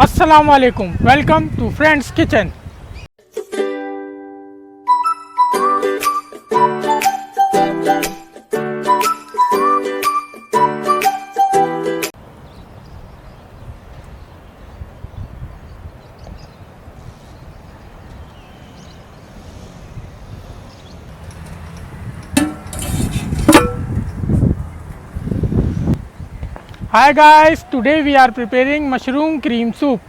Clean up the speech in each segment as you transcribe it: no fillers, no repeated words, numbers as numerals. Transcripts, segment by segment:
Assalamu alaikum. Welcome to Friends Kitchen. Hi guys, today we are preparing mushroom cream soup.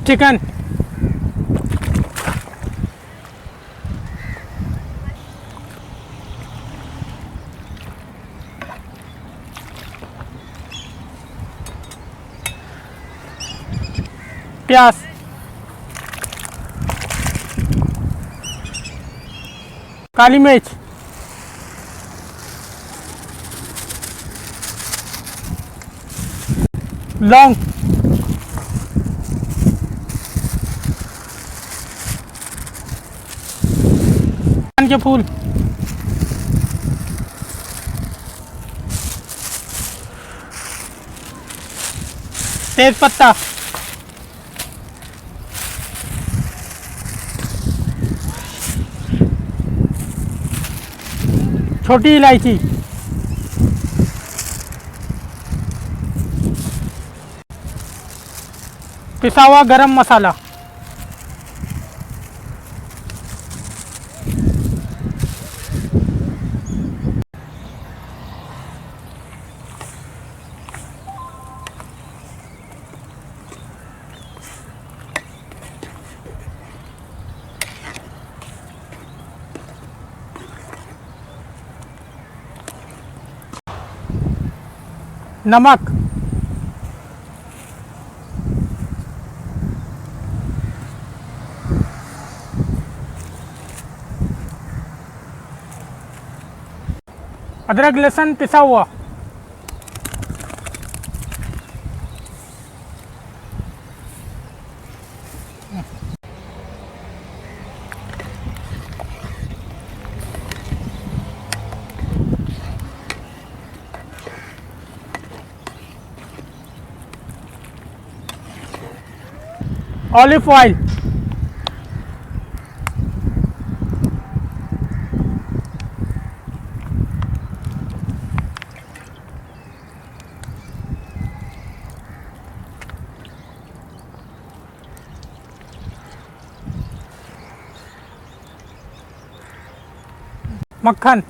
Chicken, प्याज, काली मिर्च, लौंग, के फूल, तेज पत्ता, छोटी इलायची, पिसा हुआ गरम मसाला, नमक, अदरक लहसुन पिसा हुआ, ऑलिव ऑयल, मक्खन,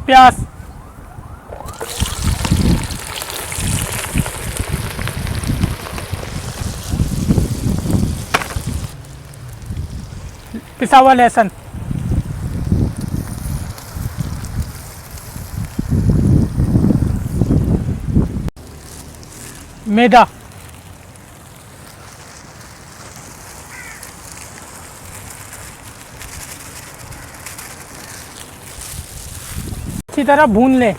प्याज, पिसा हुआ लहसुन, मैदा, अच्छी तरह भून लें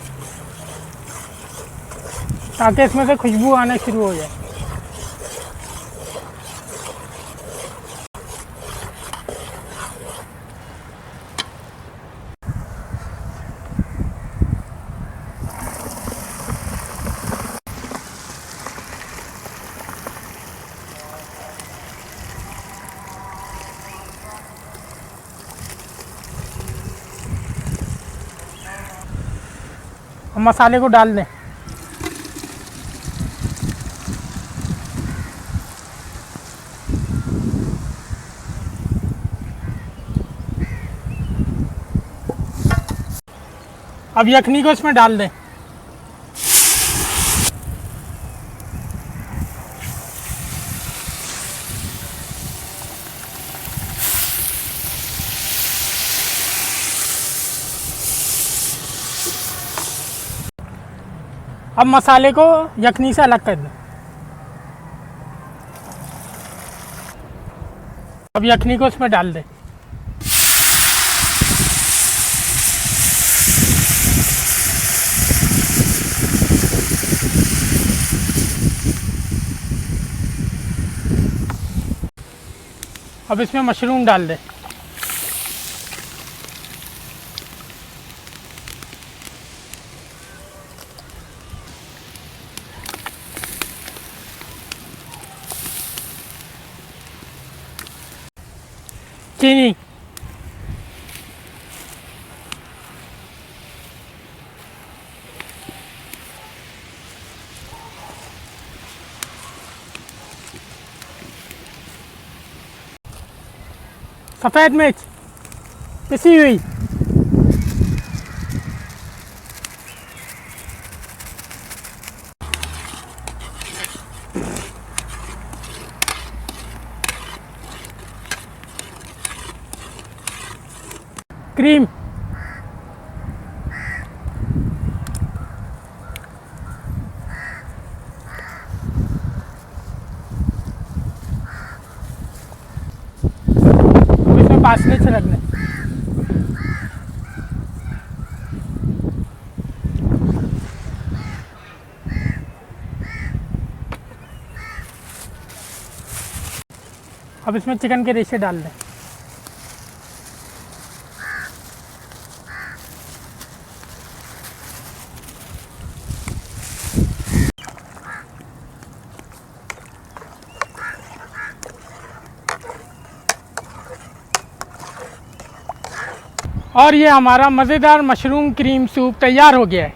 ताकि इसमें से खुशबू आना शुरू हो जाए। मसाले को डाल दें। अब यखनी को इसमें डाल दें। अब मसाले को यखनी से अलग कर दें। अब यखनी को इसमें डाल दें। अब इसमें मशरूम डाल दें। चीनी, सफ़ेद मिर्च पिसी हुई, क्रीम, अब इसमें पासले से रख दें। अब इसमें चिकन के रेशे डाल दें। और ये हमारा मज़ेदार मशरूम क्रीम सूप तैयार हो गया है।